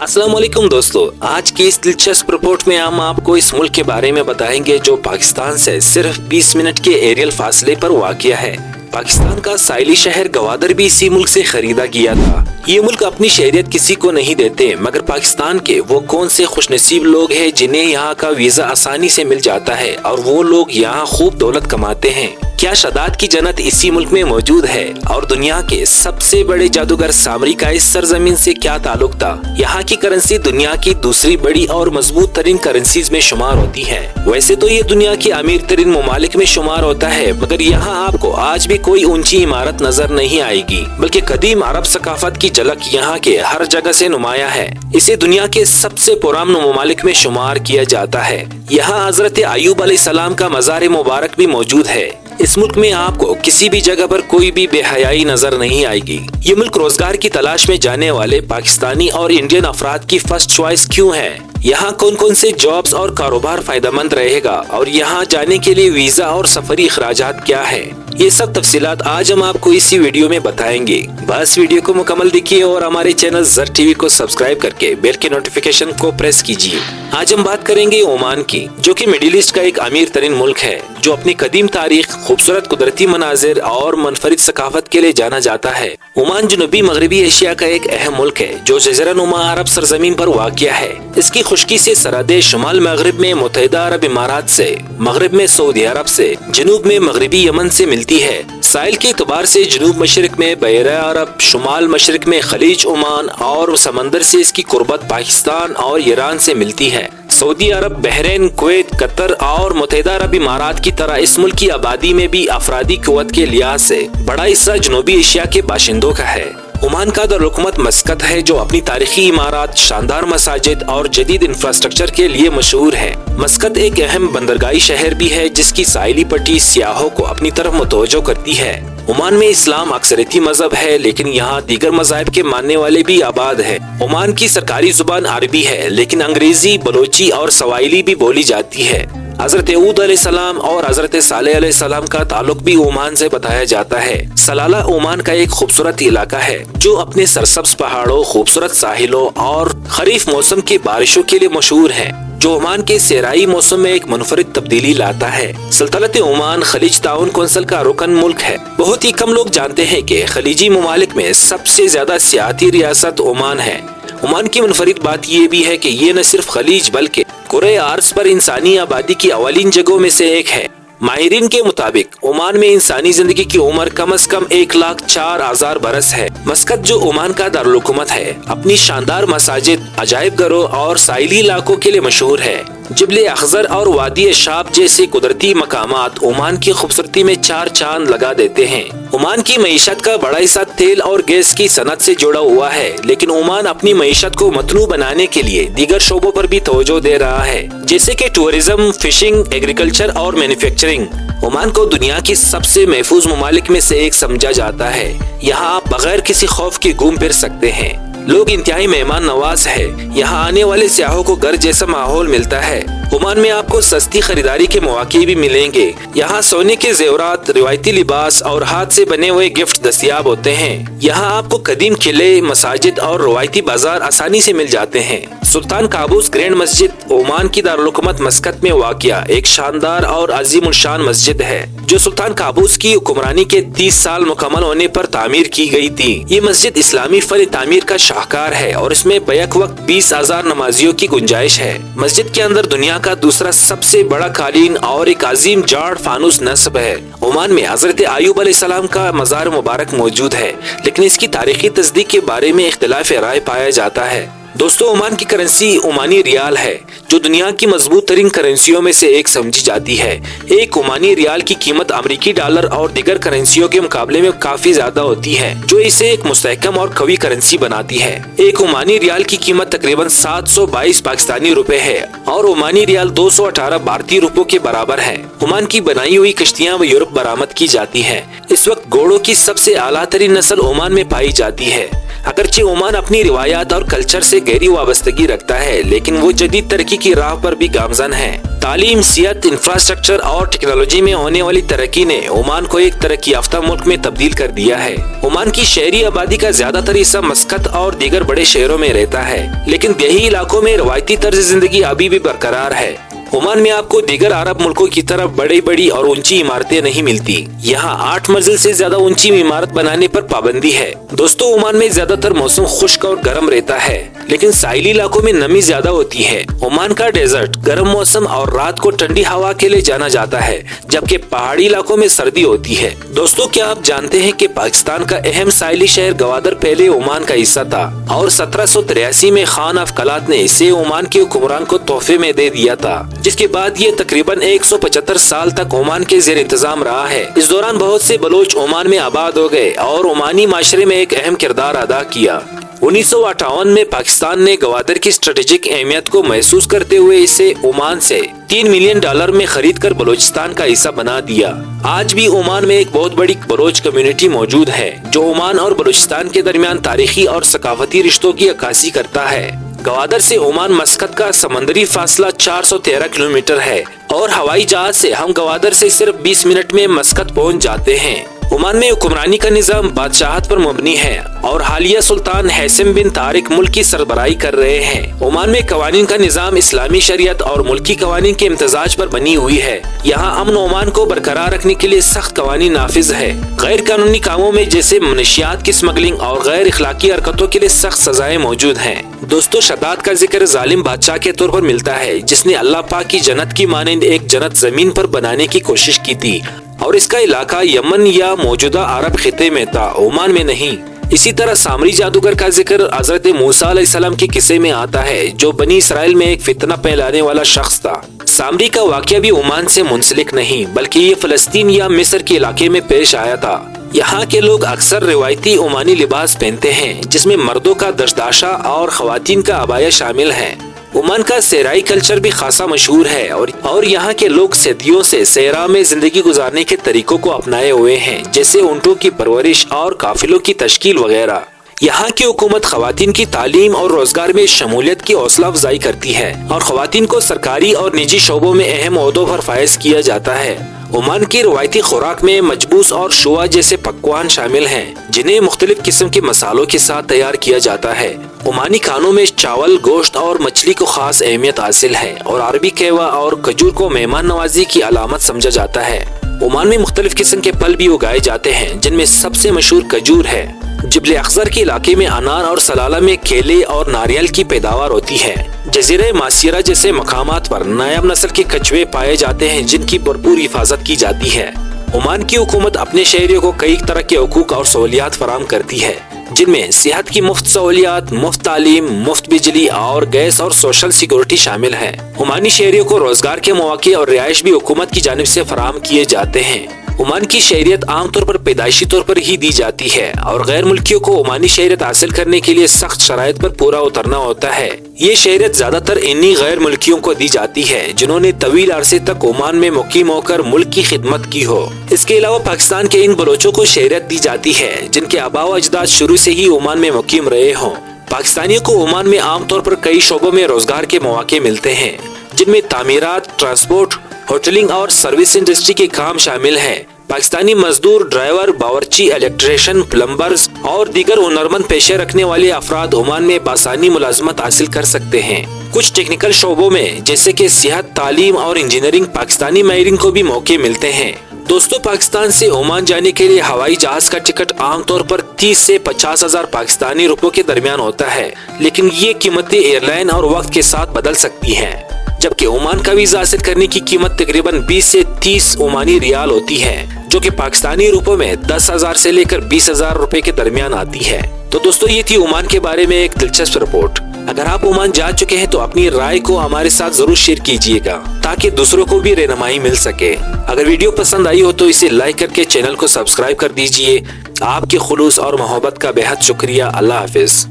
अस्सलाम वालेकुम दोस्तों, आज की इस दिलचस्प रिपोर्ट में हम आपको इस मुल्क के बारे में बताएंगे जो पाकिस्तान से सिर्फ 20 मिनट के एरियल फासले पर वाक़िया है। पाकिस्तान का साहिली शहर गवादर भी इसी मुल्क से खरीदा गया था। ये मुल्क अपनी शहरियत किसी को नहीं देते, मगर पाकिस्तान के वो कौन से खुशनसीब लोग हैं जिन्हें यहाँ का वीजा आसानी से मिल जाता है और वो लोग यहाँ खूब दौलत कमाते हैं। क्या शदाद की जन्नत इसी मुल्क में मौजूद है और दुनिया के सबसे बड़े जादूगर सामरी का इस सरजमीन से क्या ताल्लुक था। यहाँ की करेंसी दुनिया की दूसरी बड़ी और मजबूत तरीन करेंसीज में शुमार होती है। वैसे तो ये दुनिया की अमीर तरीन ममालिक में शुमार होता है, मगर यहाँ आपको आज भी कोई ऊंची इमारत नजर नहीं आएगी, बल्कि कदीम अरब सकाफत की झलक यहाँ के हर जगह से नुमाया है। इसे दुनिया के सबसे पुराने ममालिक में शुमार किया जाता है। यहाँ हजरत अय्यूब अलैहिस्सलाम का मज़ार मुबारक भी मौजूद है। इस मुल्क में आपको किसी भी जगह पर कोई भी बेहयाई नजर नहीं आएगी। ये मुल्क रोजगार की तलाश में जाने वाले पाकिस्तानी और इंडियन अफराद की फर्स्ट चॉइस क्यों है। यहाँ कौन कौन से जॉब्स और कारोबार फायदेमंद रहेगा और यहाँ जाने के लिए वीजा और सफरी अखराजात क्या है, ये सब तफसीलात आज हम आपको इसी वीडियो में बताएंगे। बस वीडियो को मुकम्मल देखिए और हमारे चैनल ज़र टीवी को सब्सक्राइब करके बेल के नोटिफिकेशन को प्रेस कीजिए। आज हम बात करेंगे ओमान की, जो कि मिडिल ईस्ट का एक अमीर तरीन मुल्क है, जो अपनी कदीम तारीख, खूबसूरत कुदरती मनाजिर और मुनफरिद सकाफत के लिए जाना जाता है। ओमान जनूबी मगरबी एशिया का एक अहम मुल्क है जो जज़ीरा नुमा अरब सरजमीन पर वाक़िया है। इसकी खुश्की से सरहदें शुमाल मगरब में मुत्तहिदा अरब इमारात से, मगरब में सऊदी अरब से, जनूब में मगरबी यमन से मिलती है। साहिल के एतबार से जनूब मशरिक में बहरा अरब, शुमाल मशरिक में खलीज ओमान और समंदर से इसकी कुर्बत पाकिस्तान और ईरान से मिलती है। सऊदी अरब, बहरीन, कुवैत, कतर और मुत्तहिदा अरब इमारात की तरह इस मुल्क की आबादी में भी अफरादी कुव्वत के लिहाज से बड़ा हिस्सा जनूबी एशिया के बाशिंदों का है। ओमान का दारुलहुकूमत मस्कत है, जो अपनी तारीखी इमारत, शानदार मसाजिद और जदीद इंफ्रास्ट्रक्चर के लिए मशहूर है। मस्कत एक अहम बंदरगाही शहर भी है, जिसकी साहिली पट्टी सियाहों को अपनी तरफ मुतवज्जो करती है। ओमान में इस्लाम अक्सरियती मजहब है, लेकिन यहाँ दीगर मज़ाहिब के मानने वाले भी आबाद है। ओमान की सरकारी जुबान अरबी है, लेकिन अंग्रेजी, बलोची और सवाइली भी बोली जाती है। हजरत हूद अलैहिस्सलाम और हजरत सालेह अलैहिस्सलाम का ताल्लुक भी ओमान से बताया जाता है। सलाला ओमान का एक खूबसूरत इलाका है जो अपने सरसब्ज पहाड़ों, खूबसूरत साहिलों और खरीफ मौसम की बारिशों के लिए मशहूर है, जो ओमान के सेराई मौसम में एक मुनफरिद तब्दीली लाता है। सल्तनत ओमान खलीज ताउन कौंसिल का रुकन मुल्क है। बहुत ही कम लोग जानते हैं कि खलीजी ममालिक में सबसे ज्यादा सियाती रियासत ओमान है। ओमान की मुनफरिद बात ये भी है कि ये न सिर्फ खलीज बल्कि कुरे आर्ज पर इंसानी आबादी की अवलिन जगहों में से एक है। माहिरीन के मुताबिक ओमान में इंसानी जिंदगी की उम्र कम से कम 1,04,000 बरस है। मस्कत, जो ओमान का दारुलहुकूमत है, अपनी शानदार मसाजिद, अजायब घरों और साहिली इलाकों के लिए मशहूर है। जिबले अखजर और वादी शाब जैसे कुदरती मकामात ओमान की खूबसूरती में चार चांद लगा देते हैं। ओमान की मईशत का बड़ा हिस्सा तेल और गैस की सनत से जुड़ा हुआ है, लेकिन ओमान अपनी मईशत को मतनू बनाने के लिए दीगर शोबों पर भी तवज्जो दे रहा है, जैसे कि टूरिज्म, फिशिंग, एग्रीकल्चर और मैन्युफैक्चरिंग। ओमान को दुनिया की सबसे महफूज ममालिक में से एक समझा जाता है। यहाँ आप बगैर किसी खौफ के घूम फिर सकते हैं। लोग इंतहाई मेहमान नवाज है। यहाँ आने वाले सियाहों को घर जैसा माहौल मिलता है। ओमान में आपको सस्ती खरीदारी के मौके भी मिलेंगे। यहाँ सोने के जेवरात, रिवायती लिबास और हाथ से बने हुए गिफ्ट दस्तयाब होते हैं। यहाँ आपको कदीम किले, मसाजिद और रवायती बाजार आसानी से मिल जाते हैं। सुल्तान काबूस ग्रैंड मस्जिद ओमान की दारुलहुकूमत मस्कत में वाक़िया एक शानदार और अजीमुल शान मस्जिद है, जो सुल्तान काबूस की हुक्मरानी के 30 साल मुकम्मल होने पर तामीर की गई थी। ये मस्जिद इस्लामी फन तामीर का शाहकार है और इसमें बैक वक्त 20,000 नमाजियों की गुंजाइश है। मस्जिद के अंदर दुनिया का दूसरा सबसे बड़ा कालीन और एक अजीम जाड़ फानूस नस्ब है। ओमान में हजरत अय्यूब अलैहिस्सलाम का मज़ार मुबारक मौजूद है, लेकिन इसकी तारीखी तस्दीक के बारे में इख्तिलाफ राय पाया जाता है। दोस्तों, ओमान की करेंसी ओमानी रियाल है, जो दुनिया की मजबूत तरीन करेंसियों में से एक समझी जाती है। एक ओमानी रियाल की कीमत अमेरिकी डॉलर और दीगर करेंसियों के मुकाबले में काफी ज्यादा होती है, जो इसे एक मुस्तहकम और कवी करेंसी बनाती है। एक ओमानी रियाल की कीमत तकरीबन 722 पाकिस्तानी रुपए है और ओमानी रियाल 218 भारतीय रुपयों के बराबर है। ओमान की बनाई हुई कश्तियाँ व यूरोप बरामद की जाती है। इस वक्त घोड़ों की सबसे आला तरीन नस्ल ओमान में पाई जाती है। اگرچہ ओमान अपनी रिवायात और कल्चर से गहरी वाबस्तगी रखता है, लेकिन वो जदीद तरक्की की राह पर भी गामजन है। तालीम, सेहत, इंफ्रास्ट्रक्चर और टेक्नोलॉजी में होने वाली तरक्की ने ओमान को एक तरक्की याफ्ता मुल्क में तब्दील कर दिया है। ओमान की शहरी आबादी का ज्यादातर हिस्सा मस्कत और दीगर बड़े शहरों में रहता है, लेकिन देही इलाकों में रवायती तर्ज जिंदगी अभी भी बरकरार है। ओमान में आपको दीगर अरब मुल्कों की तरह बड़ी और ऊंची इमारतें नहीं मिलती। यहाँ 8 मंजिल से ज्यादा ऊंची इमारत बनाने पर पाबंदी है। दोस्तों, ओमान में ज्यादातर मौसम खुश्क और गर्म रहता है, लेकिन साहिली इलाकों में नमी ज्यादा होती है। ओमान का डेजर्ट गर्म मौसम और रात को ठंडी हवा के लिए जाना जाता है, जबकि पहाड़ी इलाकों में सर्दी होती है। दोस्तों, क्या आप जानते हैं कि पाकिस्तान का अहम साहिली शहर गवादर पहले ओमान का हिस्सा था और 1783 में खान ऑफ कलात ने इसे ओमान के हुक्मरान को तोहफे में दे दिया था, जिसके बाद ये तकरीबन 175 साल तक ओमान के ज़ेर इंतजाम रहा है। इस दौरान बहुत से बलोच ओमान में आबाद हो गए और ओमानी माशरे में एक अहम किरदार अदा किया। 1958 में पाकिस्तान ने गवादर की स्ट्रेटेजिक अहमियत को महसूस करते हुए इसे ओमान से $3 मिलियन में खरीद कर बलोचिस्तान का हिस्सा बना दिया। आज भी ओमान में एक बहुत बड़ी बलोच कम्युनिटी मौजूद है, जो ओमान और बलोचिस्तान के दरमियान तारीखी और सकाफती रिश्तों की अक्कासी करता है। गवादर से ओमान मस्कत का समंदरी फासला 413 किलोमीटर है और हवाई जहाज से हम गवादर से सिर्फ 20 मिनट में मस्कत पहुंच जाते हैं। ओमान में हुक्मरानी का निज़ाम बादशाहत पर मबनी है और हालिया सुल्तान हैसम बिन तारिक मुल्क की सरबराही कर रहे हैं। ओमान में कवानीन का निज़ाम इस्लामी शरीयत और मुल्की कवानीन के इम्तजाज पर बनी हुई है। यहाँ अमन ओमान को बरकरार रखने के लिए सख्त कवानीन नाफिज है। गैर कानूनी कामों में जैसे मनशियात की स्मगलिंग और गैर इखलाकी हरकतों के लिए सख्त सजाएं मौजूद हैं। दोस्तों, शद्दाद का जिक्र जालिम बादशाह के तौर पर मिलता है, जिसने अल्लाह पाक की जन्नत की मानंद एक जन्नत जमीन पर बनाने की कोशिश की थी और इसका इलाका यमन या मौजूदा अरब खिते में था, ओमान में नहीं। इसी तरह सामरी जादूगर का जिक्र हजरत मूसा अलैहिस्सलाम के किस्से में आता है, जो बनी इसराइल में एक फितना फैलाने वाला शख्स था। सामरी का वाकया भी ओमान से मुंसलिक नहीं, बल्कि ये फलस्तीन या मिस्र के इलाके में पेश आया था। यहाँ के लोग अक्सर रिवायती ओमानी लिबास पहनते हैं, जिसमें मर्दों का दशदाशा और खवातीन का अबाया शामिल है। ओमान का सेहराई कल्चर भी खासा मशहूर है और यहाँ के लोग सदियों से सेहरा में जिंदगी गुजारने के तरीकों को अपनाए हुए हैं, जैसे ऊंटों की परवरिश और काफिलों की तश्कील वगैरह। यहाँ की हुकूमत खवातीन की तालीम और रोजगार में शमूलियत की हौसला अफजाई करती है और खवातीन को सरकारी और निजी शोबों में अहम ओहदों पर फायज किया जाता है। ओमान की रवायती खुराक में मजबूस और शुआ जैसे पकवान शामिल हैं, जिन्हें मुख्तलिफ किस्म के मसालों के साथ तैयार किया जाता है। ओमानी खानों में चावल, गोश्त और मछली को खास अहमियत हासिल है और अरबी कहवा और खजूर को मेहमान नवाजी की अलामत समझा जाता है। ओमान में मुख्तलिफ किस्म के फल भी उगाए जाते हैं, जिनमें सबसे मशहूर खजूर है। जिब्ल अख्ज़र के इलाके में अनार और सलाला में केले और नारियल की पैदावार होती है। जजीरे मासीरा जैसे मकामात पर नायाब नस्ल के कछुए पाए जाते हैं, जिनकी भरपूर हिफाजत की जाती है। ओमान की हुकूमत अपने शहरियों को कई तरह के हुकूक और सहूलियात फराहम करती है, जिनमें सेहत की मुफ्त सहूलियात, मुफ्त तालीम, मुफ्त बिजली और गैस और सोशल सिक्योरिटी शामिल है। ओमानी शहरियों को रोजगार के मौके और रिहाइश भी हुकूमत की जानिब से फराहम किए जाते हैं। ओमान की शहरियत आमतौर पर पैदाइशी तौर पर ही दी जाती है और गैर मुल्कियों को ओमानी शहरियत हासिल करने के लिए सख्त शराइत पर पूरा उतरना होता है। ये शहरियत ज्यादातर इन्हीं गैर मुल्कियों को दी जाती है, जिन्होंने तवील अरसे तक ओमान में मुकीम होकर मुल्क की खिदमत की हो। इसके अलावा पाकिस्तान के इन बलोचों को शहरियत दी जाती है, जिनके आबा व अजदाद शुरू से ही ओमान में मुकीम रहे हों। पाकिस्तानियों को ओमान में आमतौर पर कई शोबों में रोजगार के मौके मिलते हैं, जिनमें तामीरात, ट्रांसपोर्ट, होटलिंग और सर्विस इंडस्ट्री के काम शामिल हैं। पाकिस्तानी मजदूर, ड्राइवर, बावर्ची, इलेक्ट्रिशियन, प्लम्बर्स और दीगर हुनरमंद पेशे रखने वाले अफराद ओमान में बासानी मुलाजमत हासिल कर सकते हैं। कुछ टेक्निकल शोबों में जैसे कि सेहत, तालीम और इंजीनियरिंग पाकिस्तानी माहिरीन को भी मौके मिलते हैं। दोस्तों, पाकिस्तान से ओमान जाने के लिए हवाई जहाज का टिकट आमतौर पर 30 से 50 हजार पाकिस्तानी रुपयों के दरमियान होता है, लेकिन ये कीमतें एयरलाइन और वक्त के साथ बदल सकती हैं। जबकि ओमान का वीजा हासिल करने की कीमत तकरीबन 20 से 30 ओमानी रियाल होती है, जो कि पाकिस्तानी रुपयों में 10,000 से लेकर 20,000 रुपए के दरमियान आती है। तो दोस्तों, ये थी ओमान के बारे में एक दिलचस्प रिपोर्ट। अगर आप ओमान जा चुके हैं तो अपनी राय को हमारे साथ जरूर शेयर कीजिएगा, ताकि दूसरों को भी रहनुमाई मिल सके। अगर वीडियो पसंद आई हो तो इसे लाइक करके चैनल को सब्सक्राइब कर दीजिए। आपके खुलूस और मोहब्बत का बेहद शुक्रिया। अल्लाह हाफिज।